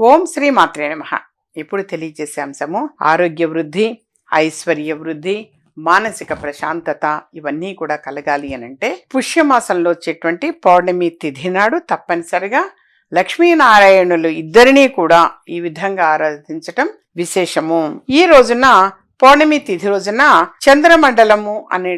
ఓం శ్రీ మాత్రే నమః. ఇప్పుడు తెలియజేసే అంశము ఆరోగ్య వృద్ధి, ఐశ్వర్య వృద్ధి, మానసిక ప్రశాంతత ఇవన్నీ కూడా కలగాలి అనంటే పుష్యమాసంలో వచ్చేటువంటి పౌర్ణమి తిథి నాడు తప్పనిసరిగా లక్ష్మీనారాయణులు ఇద్దరినీ కూడా ఈ విధంగా ఆరాధించటం విశేషము. ఈ రోజున పౌర్ణమి తిథి రోజున చంద్రమండలము అనే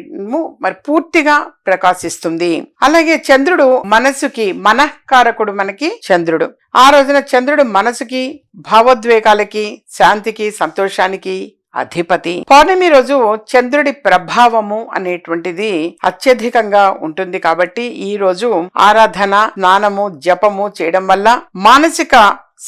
మరి పూర్తిగా ప్రకాశిస్తుంది. అలాగే చంద్రుడు మనసుకి మనఃకారకుడు మనకి చంద్రుడు. ఆ రోజున చంద్రుడు మనసుకి, భావోద్వేగాలకి, శాంతికి, సంతోషానికి అధిపతి. పౌర్ణమి రోజు చంద్రుడి ప్రభావము అనేటువంటిది అత్యధికంగా ఉంటుంది కాబట్టి ఈ రోజు ఆరాధన, స్నానము, జపము చేయడం వల్ల మానసిక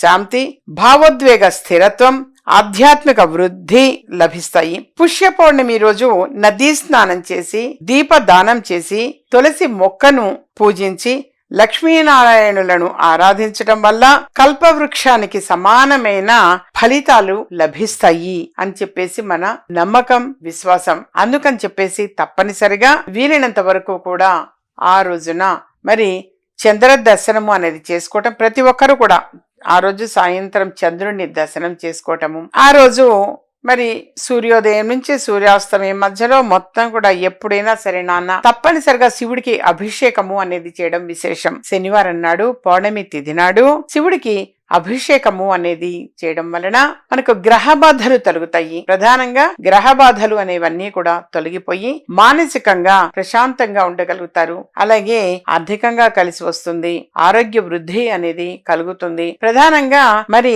శాంతి, భావోద్వేగ స్థిరత్వం, ఆధ్యాత్మిక వృద్ధి లభిస్తాయి. పుష్య పౌర్ణమి రోజు నదీ స్నానం చేసి, దీపదానం చేసి, తులసి మొక్కను పూజించి లక్ష్మీనారాయణులను ఆరాధించటం వల్ల కల్పవృక్షానికి సమానమైన ఫలితాలు లభిస్తాయి అని చెప్పేసి మన నమ్మకం, విశ్వాసం. అందుకని చెప్పేసి తప్పనిసరిగా వీలైనంత వరకు కూడా ఆ రోజున మరి చంద్ర దర్శనము అనేది చేసుకోవటం, ప్రతి ఒక్కరు కూడా ఆ రోజు సాయంత్రం చంద్రుడిని దర్శనం చేసుకోవటము. ఆ రోజు మరి సూర్యోదయం నుంచి సూర్యాస్తమయం మధ్యలో మొత్తం కూడా ఎప్పుడైనా సరే నాన్న తప్పనిసరిగా శివుడికి అభిషేకము అనేది చేయడం విశేషం. శనివారం నాడు పౌర్ణమి తిథి నాడు శివుడికి అభిషేకము అనేది చేయడం వలన మనకు గ్రహ బాధలు తొలగుతాయి. ప్రధానంగా గ్రహ బాధలు అనేవన్నీ కూడా తొలగిపోయి మానసికంగా ప్రశాంతంగా ఉండగలుగుతారు. అలాగే ఆర్థికంగా కలిసి వస్తుంది, ఆరోగ్య వృద్ధి అనేది కలుగుతుంది. ప్రధానంగా మరి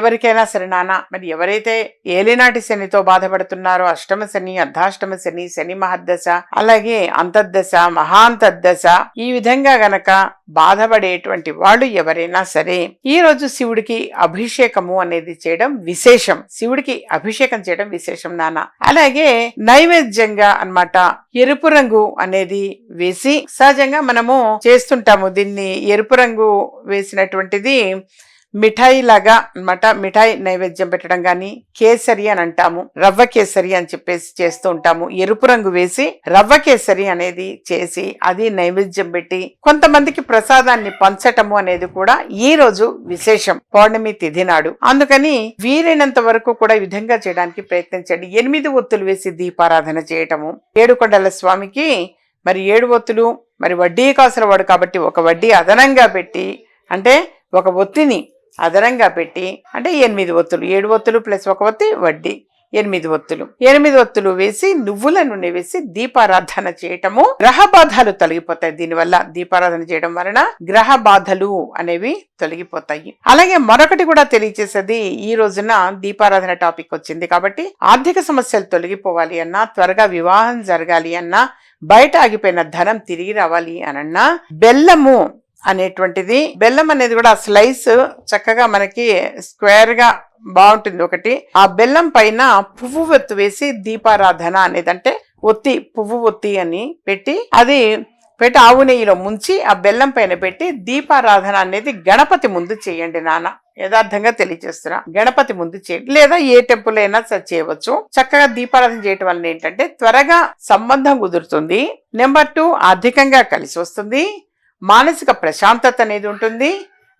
ఎవరికైనా సరే నాన్న మరి ఎవరైతే ఏలినాటి శనితో బాధపడుతున్నారో, అష్టమ శని, అర్ధాష్టమ శని, శని మహర్దశ, అలాగే అంతర్దశ, మహాంతర్దశ, ఈ విధంగా గనక బాధపడేటువంటి వాళ్ళు ఎవరైనా సరే ఈ రోజు శివుడికి అభిషేకము అనేది చేయడం విశేషం. శివుడికి అభిషేకం చేయడం విశేషం నాన్న. అలాగే నైవేద్యంగా అన్నమాట ఎరుపు రంగు అనేది వేసి, సహజంగా మనము చేస్తుంటాము దీన్ని, ఎరుపు రంగు వేసినటువంటిది మిఠాయి లాగా అన్నమాట. మిఠాయి నైవేద్యం పెట్టడం గాని, కేసరి అని అంటాము, రవ్వ కేసరి అని చెప్పేసి చేస్తూ ఉంటాము. ఎరుపు రంగు వేసి రవ్వ కేసరి అనేది చేసి అది నైవేద్యం పెట్టి కొంతమందికి ప్రసాదాన్ని పంచటము అనేది కూడా ఈ రోజు విశేషం, పౌర్ణమి తిథి నాడు. అందుకని వీలైనంత వరకు కూడా ఈ విధంగా చేయడానికి ప్రయత్నించండి. 8 ఒత్తులు వేసి దీపారాధన చేయటము. ఏడుకొండల స్వామికి మరి 7 ఒత్తులు, మరి వడ్డీ కాసుల వాడు కాబట్టి ఒక వడ్డీ అదనంగా పెట్టి, అంటే ఒక ఒత్తిని అదనంగా పెట్టి, అంటే 8 ఒత్తులు, 7 ఒత్తులు ప్లస్ ఒక ఒత్తి వడ్డీ, 8 ఒత్తులు, 8 ఒత్తులు వేసి నువ్వుల నూనె వేసి దీపారాధన చేయటము. గ్రహ బాధలు తొలగిపోతాయి. దీనివల్ల దీపారాధన చేయడం వలన గ్రహ బాధలు అనేవి తొలగిపోతాయి. అలాగే మరొకటి కూడా తెలియచేసేది, ఈ రోజున దీపారాధన టాపిక్ వచ్చింది కాబట్టి ఆర్థిక సమస్యలు తొలగిపోవాలి అన్నా, త్వరగా వివాహం జరగాలి అన్నా, బయట ఆగిపోయిన ధనం తిరిగి రావాలి అనన్నా బెల్లము అనేటువంటిది, బెల్లం అనేది కూడా స్లైస్ చక్కగా మనకి స్క్వేర్ గా బాగుంటుంది ఒకటి. ఆ బెల్లం పైన పువ్వు ఒత్తి వేసి దీపారాధన అనేది, అంటే ఒత్తి, పువ్వు ఒత్తి అని పెట్టి అది పెట్టి ఆవు నెయ్యిలో ముంచి ఆ బెల్లం పైన పెట్టి దీపారాధన అనేది గణపతి ముందు చేయండి నాన్న. యథార్థంగా తెలియజేస్తున్నా, గణపతి ముందు చేయండి, లేదా ఏ టెంపుల్ అయినా సరే చేయవచ్చు. చక్కగా దీపారాధన చేయటం వల్ల ఏంటంటే త్వరగా సంబంధం కుదురుతుంది. నెంబర్ 2, ఆర్థికంగా కలిసి వస్తుంది, మానసిక ప్రశాంతత అనేది ఉంటుంది,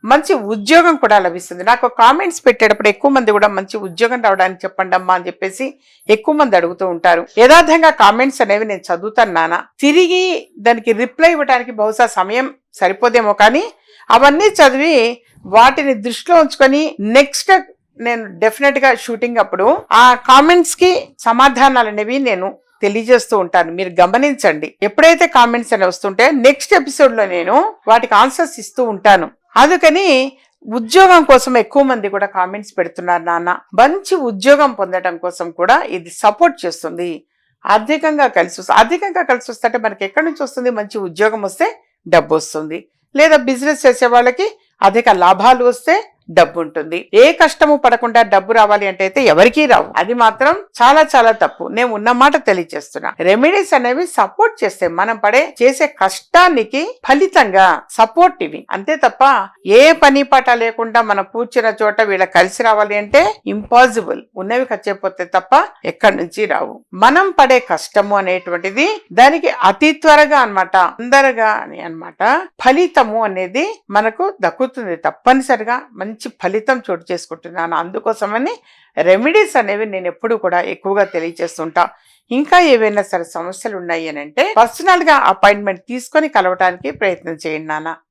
మంచి ఉద్యోగం కూడా లభిస్తుంది. నాకు కామెంట్స్ పెట్టేటప్పుడు ఎక్కువ మంది కూడా మంచి ఉద్యోగం రావడానికి చెప్పండి అమ్మా అని చెప్పేసి ఎక్కువ మంది అడుగుతూ ఉంటారు. యథార్థంగా కామెంట్స్ అనేవి నేను చదువుతాను నాన్న, తిరిగి దానికి రిప్లై ఇవ్వడానికి బహుశా సమయం సరిపోదేమో, కానీ అవన్నీ చదివి వాటిని దృష్టిలో ఉంచుకొని నెక్స్ట్ నేను డెఫినెట్ గా షూటింగ్ అప్పుడు ఆ కామెంట్స్ కి సమాధానాలు అనేవి నేను తెలియజేస్తూ ఉంటాను. మీరు గమనించండి, ఎప్పుడైతే కామెంట్స్ అని వస్తుంటే నెక్స్ట్ ఎపిసోడ్ లో నేను వాటికి ఆన్సర్స్ ఇస్తూ ఉంటాను. అందుకని ఉద్యోగం కోసం ఎక్కువ మంది కూడా కామెంట్స్ పెడుతున్నారు నాన్న. మంచి ఉద్యోగం పొందడం కోసం కూడా ఇది సపోర్ట్ చేస్తుంది. ఆర్థికంగా కలిసి వస్తే మనకి ఎక్కడి నుంచి వస్తుంది? మంచి ఉద్యోగం వస్తే డబ్బు వస్తుంది, లేదా బిజినెస్ చేసే వాళ్ళకి అధిక లాభాలు వస్తే డబ్బు ఉంటుంది. ఏ కష్టము పడకుండా డబ్బు రావాలి అంటే అయితే ఎవరికీ రావు. అది మాత్రం చాలా చాలా తప్పు. నేను ఉన్నమాట తెలియజేస్తున్నా. రెమెడీస్ అనేవి సపోర్ట్ చేస్తే, మనం చేసే కష్టానికి ఫలితంగా సపోర్ట్ ఇవి, అంతే తప్ప ఏ పని పాట లేకుండా మనం కూర్చున్న చోట వీళ్ళ కలిసి రావాలి అంటే ఇంపాసిబుల్. ఉన్నవి ఖర్చైపోతే తప్ప ఎక్కడి నుంచి రావు. మనం పడే కష్టము అనేటువంటిది దానికి అతి త్వరగా అన్నమాట, తొందరగా అని అన్నమాట ఫలితము అనేది మనకు దక్కుతుంది. తప్పనిసరిగా మంచి మంచి ఫలితం చోటు చేసుకుంటున్నాను. అందుకోసమని రెమెడీస్ అనేవి నేను ఎప్పుడు కూడా ఎక్కువగా తెలియజేస్తుంటా. ఇంకా ఏవైనా సరే సమస్యలు ఉన్నాయి అని అంటే పర్సనల్గా అపాయింట్మెంట్ తీసుకొని కలవటానికి ప్రయత్నం చేయండి నాన్న.